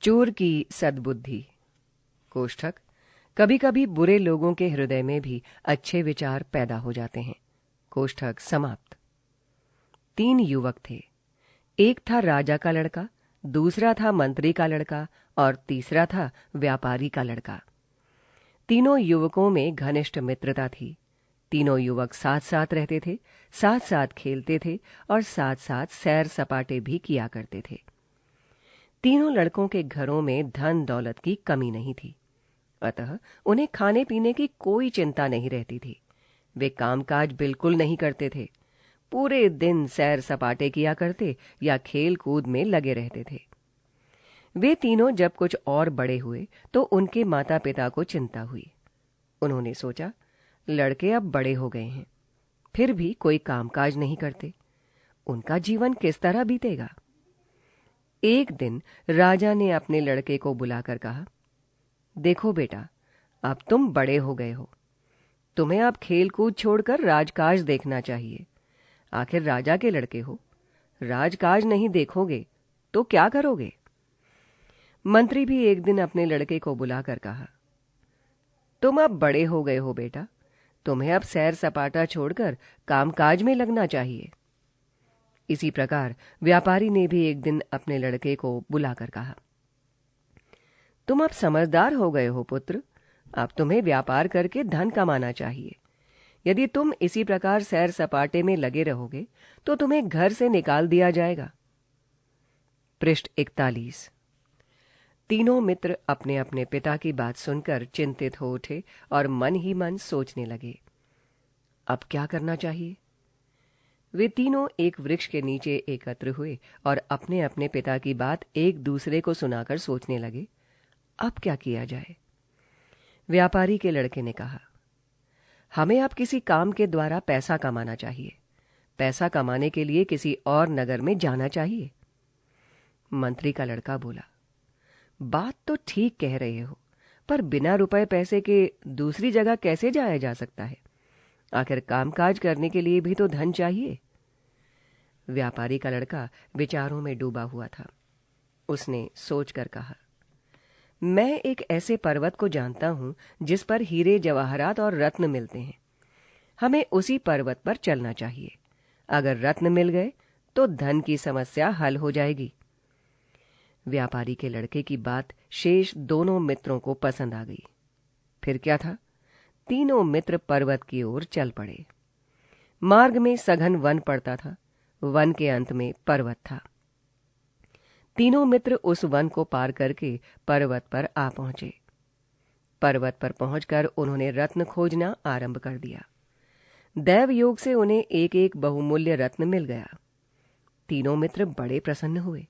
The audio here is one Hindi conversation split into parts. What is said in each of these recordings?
चोर की सद्बुद्धि। कोष्ठक। कभी कभी बुरे लोगों के हृदय में भी अच्छे विचार पैदा हो जाते हैं। कोष्ठक समाप्त। 3 युवक थे। एक था राजा का लड़का, दूसरा था मंत्री का लड़का और तीसरा था व्यापारी का लड़का। तीनों युवकों में घनिष्ठ मित्रता थी। तीनों युवक साथ साथ रहते थे, साथ साथ खेलते थे और साथ साथ सैर सपाटे भी किया करते थे। तीनों लड़कों के घरों में धन दौलत की कमी नहीं थी, अतः उन्हें खाने पीने की कोई चिंता नहीं रहती थी। वे कामकाज बिल्कुल नहीं करते थे, पूरे दिन सैर सपाटे किया करते या खेल कूद में लगे रहते थे। वे तीनों जब कुछ और बड़े हुए तो उनके माता पिता को चिंता हुई। उन्होंने सोचा, लड़के अब बड़े हो गए हैं, फिर भी कोई कामकाज नहीं करते, उनका जीवन किस तरह बीतेगा। एक दिन राजा ने अपने लड़के को बुलाकर कहा, देखो बेटा, अब तुम बड़े हो गए हो, तुम्हें अब खेल कूद छोड़कर राजकाज देखना चाहिए। आखिर राजा के लड़के हो, राजकाज नहीं देखोगे तो क्या करोगे। मंत्री भी एक दिन अपने लड़के को बुलाकर कहा, तुम अब बड़े हो गए हो बेटा, तुम्हें अब सैर सपाटा छोड़कर कामकाज में लगना चाहिए। इसी प्रकार व्यापारी ने भी एक दिन अपने लड़के को बुलाकर कहा, तुम अब समझदार हो गए हो पुत्र, अब तुम्हें व्यापार करके धन कमाना चाहिए। यदि तुम इसी प्रकार सैर सपाटे में लगे रहोगे तो तुम्हें घर से निकाल दिया जाएगा। पृष्ठ 41। तीनों मित्र अपने अपने पिता की बात सुनकर चिंतित हो उठे और मन ही मन सोचने लगे, अब क्या करना चाहिए। वे तीनों एक वृक्ष के नीचे एकत्र हुए और अपने अपने पिता की बात एक दूसरे को सुनाकर सोचने लगे, अब क्या किया जाए। व्यापारी के लड़के ने कहा, हमें अब किसी काम के द्वारा पैसा कमाना चाहिए। पैसा कमाने के लिए किसी और नगर में जाना चाहिए। मंत्री का लड़का बोला, बात तो ठीक कह रहे हो, पर बिना रुपए पैसे के दूसरी जगह कैसे जाया जा सकता है। आखिर कामकाज करने के लिए भी तो धन चाहिए। व्यापारी का लड़का विचारों में डूबा हुआ था। उसने सोचकर कहा, मैं एक ऐसे पर्वत को जानता हूं जिस पर हीरे जवाहरात और रत्न मिलते हैं। हमें उसी पर्वत पर चलना चाहिए। अगर रत्न मिल गए तो धन की समस्या हल हो जाएगी। व्यापारी के लड़के की बात शेष दोनों मित्रों को पसंद आ गई। फिर क्या था, तीनों मित्र पर्वत की ओर चल पड़े। मार्ग में सघन वन पड़ता था, वन के अंत में पर्वत था। तीनों मित्र उस वन को पार करके पर्वत पर आ पहुंचे। पर्वत पर पहुंचकर उन्होंने रत्न खोजना आरंभ कर दिया। दैव योग से उन्हें एक एक बहुमूल्य रत्न मिल गया। तीनों मित्र बड़े प्रसन्न हुए।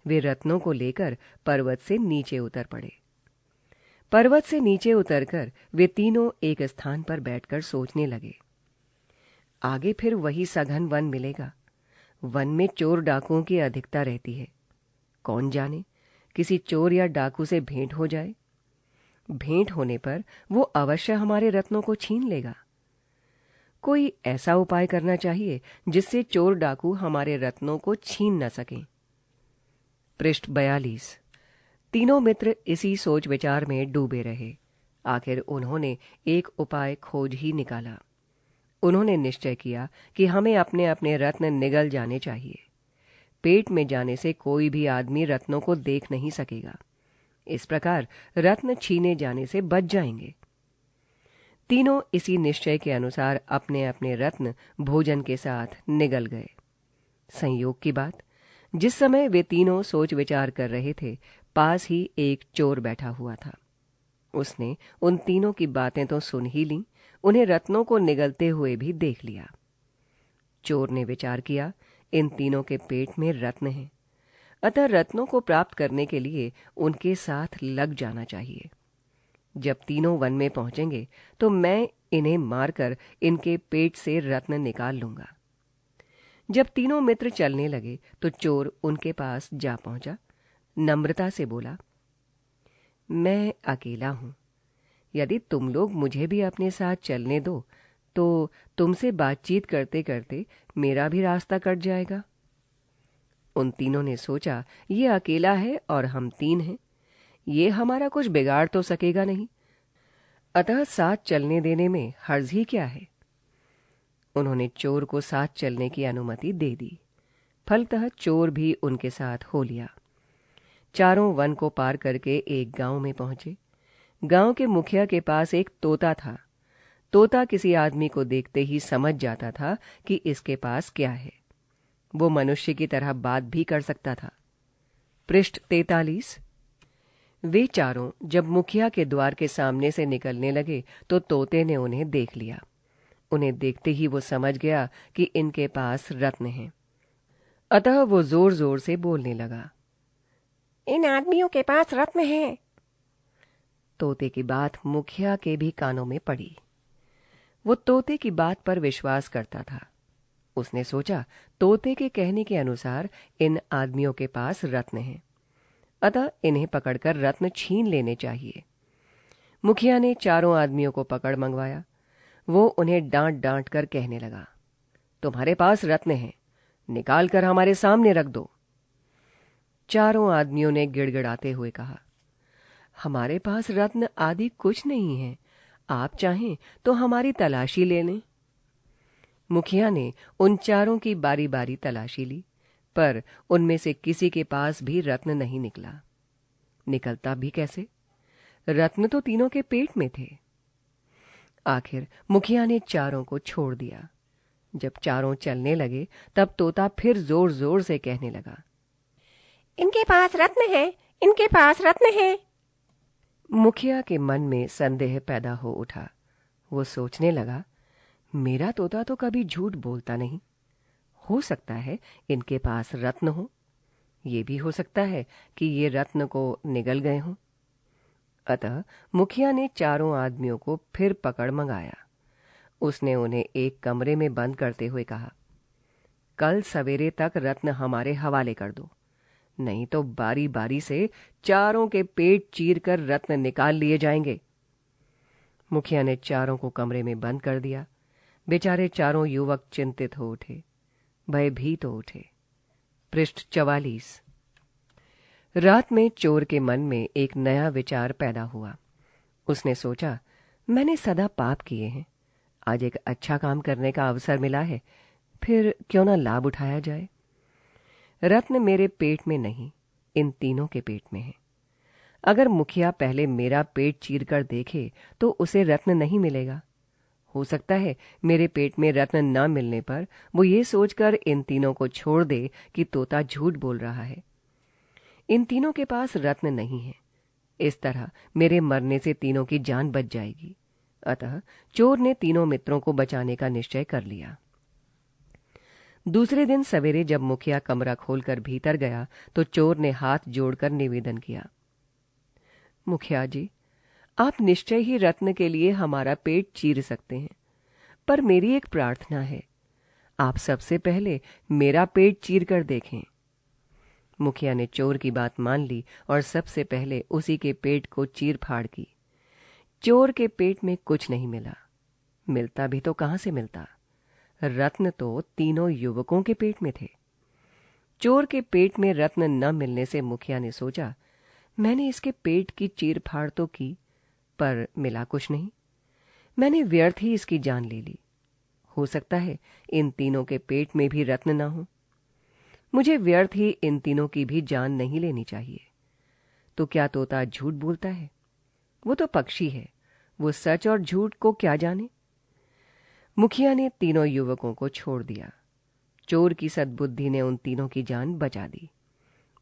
वे रत्नों को लेकर पर्वत से नीचे उतर पड़े। पर्वत से नीचे उतरकर वे तीनों एक स्थान पर बैठकर सोचने लगे, आगे फिर वही सघन वन मिलेगा। वन में चोर डाकुओं की अधिकता रहती है। कौन जाने, किसी चोर या डाकू से भेंट हो जाए। भेंट होने पर वो अवश्य हमारे रत्नों को छीन लेगा। कोई ऐसा उपाय करना चाहिए जिससे चोर डाकू हमारे रत्नों को छीन न सकें। पृष्ठ 42। तीनों मित्र इसी सोच विचार में डूबे रहे। आखिर उन्होंने एक उपाय खोज ही निकाला। उन्होंने निश्चय किया कि हमें अपने अपने रत्न निगल जाने चाहिए। पेट में जाने से कोई भी आदमी रत्नों को देख नहीं सकेगा। इस प्रकार रत्न छीने जाने से बच जाएंगे। तीनों इसी निश्चय के अनुसार अपने अपने रत्न भोजन के साथ निगल गए। संयोग की बात, जिस समय वे तीनों सोच विचार कर रहे थे, पास ही एक चोर बैठा हुआ था। उसने उन तीनों की बातें तो सुन ही लीं, उन्हें रत्नों को निगलते हुए भी देख लिया। चोर ने विचार किया, इन तीनों के पेट में रत्न हैं, अतः रत्नों को प्राप्त करने के लिए उनके साथ लग जाना चाहिए। जब तीनों वन में पहुंचेंगे तो मैं इन्हें मारकर इनके पेट से रत्न निकाल लूंगा। जब तीनों मित्र चलने लगे तो चोर उनके पास जा पहुंचा। नम्रता से बोला, मैं अकेला हूं, यदि तुम लोग मुझे भी अपने साथ चलने दो तो तुमसे बातचीत करते करते मेरा भी रास्ता कट जाएगा। उन तीनों ने सोचा, ये अकेला है और हम 3 हैं, ये हमारा कुछ बिगाड़ तो सकेगा नहीं, अतः साथ चलने देने में हर्ज ही क्या है। उन्होंने चोर को साथ चलने की अनुमति दे दी। फलतः चोर भी उनके साथ हो लिया। चारों वन को पार करके एक गांव में पहुंचे। गांव के मुखिया के पास एक तोता था। तोता किसी आदमी को देखते ही समझ जाता था कि इसके पास क्या है। वो मनुष्य की तरह बात भी कर सकता था। पृष्ठ 43। वे चारों जब मुखिया के द्वार के सामने से निकलने लगे तो तोते ने उन्हें देख लिया। उन्हें देखते ही वो समझ गया कि इनके पास रत्न है। अतः वो जोर जोर से बोलने लगा, इन आदमियों के पास रत्न है। तोते की बात मुखिया के भी कानों में पड़ी। वो तोते की बात पर विश्वास करता था। उसने सोचा, तोते के कहने के अनुसार इन आदमियों के पास रत्न है, अतः इन्हें पकड़कर रत्न छीन लेने चाहिए। मुखिया ने चारों आदमियों को पकड़ मंगवाया। वो उन्हें डांट डांट कर कहने लगा, तुम्हारे पास रत्न है, निकाल कर हमारे सामने रख दो। चारों आदमियों ने गिड़गिड़ाते हुए कहा, हमारे पास रत्न आदि कुछ नहीं है, आप चाहें तो हमारी तलाशी ले लें। मुखिया ने उन चारों की बारी बारी तलाशी ली, पर उनमें से किसी के पास भी रत्न नहीं निकला। निकलता भी कैसे? रत्न तो तीनों के पेट में थे। आखिर मुखिया ने चारों को छोड़ दिया। जब चारों चलने लगे तब तोता फिर जोर जोर से कहने लगा, इनके पास रत्न है, इनके पास रत्न है। मुखिया के मन में संदेह पैदा हो उठा। वो सोचने लगा, मेरा तोता तो कभी झूठ बोलता नहीं, हो सकता है इनके पास रत्न हो। ये भी हो सकता है कि ये रत्न को निगल गए हों। अतः मुखिया ने चारों आदमियों को फिर पकड़ मंगाया। उसने उन्हें एक कमरे में बंद करते हुए कहा, कल सवेरे तक रत्न हमारे हवाले कर दो, नहीं तो बारी बारी से चारों के पेट चीरकर रत्न निकाल लिए जाएंगे। मुखिया ने चारों को कमरे में बंद कर दिया। बेचारे चारों युवक चिंतित हो उठे, भयभीत हो उठे। पृष्ठ 44। रात में चोर के मन में एक नया विचार पैदा हुआ। उसने सोचा, मैंने सदा पाप किए हैं, आज एक अच्छा काम करने का अवसर मिला है, फिर क्यों ना लाभ उठाया जाए। रत्न मेरे पेट में नहीं, इन तीनों के पेट में है। अगर मुखिया पहले मेरा पेट चीर कर देखे तो उसे रत्न नहीं मिलेगा। हो सकता है मेरे पेट में रत्न न मिलने पर वो ये सोचकर इन तीनों को छोड़ दे कि तोता झूठ बोल रहा है। इन तीनों के पास रत्न नहीं है। इस तरह मेरे मरने से तीनों की जान बच जाएगी। अतः चोर ने तीनों मित्रों को बचाने का निश्चय कर लिया। दूसरे दिन सवेरे जब मुखिया कमरा खोलकर भीतर गया तो चोर ने हाथ जोड़कर निवेदन किया, मुखिया जी, आप निश्चय ही रत्न के लिए हमारा पेट चीर सकते हैं, पर मेरी एक प्रार्थना है, आप सबसे पहले मेरा पेट चीर कर देखें। मुखिया ने चोर की बात मान ली और सबसे पहले उसी के पेट को चीर फाड़ की। चोर के पेट में कुछ नहीं मिला। मिलता भी तो कहां से मिलता? रत्न तो तीनों युवकों के पेट में थे। चोर के पेट में रत्न न मिलने से मुखिया ने सोचा, मैंने इसके पेट की चीर फाड़ तो की, पर मिला कुछ नहीं। मैंने व्यर्थ ही इसकी जान ले ली। हो सकता है इन तीनों के पेट में भी रत्न ना हो। मुझे व्यर्थ ही इन तीनों की भी जान नहीं लेनी चाहिए। तो क्या तोता झूठ बोलता है? वो तो पक्षी है, वो सच और झूठ को क्या जाने। मुखिया ने तीनों युवकों को छोड़ दिया। चोर की सद्बुद्धि ने उन तीनों की जान बचा दी।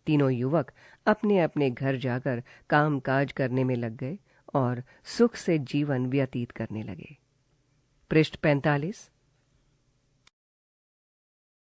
तीनों युवक अपने अपने घर जाकर काम काज करने में लग गए और सुख से जीवन व्यतीत करने लगे। पृष्ठ 45।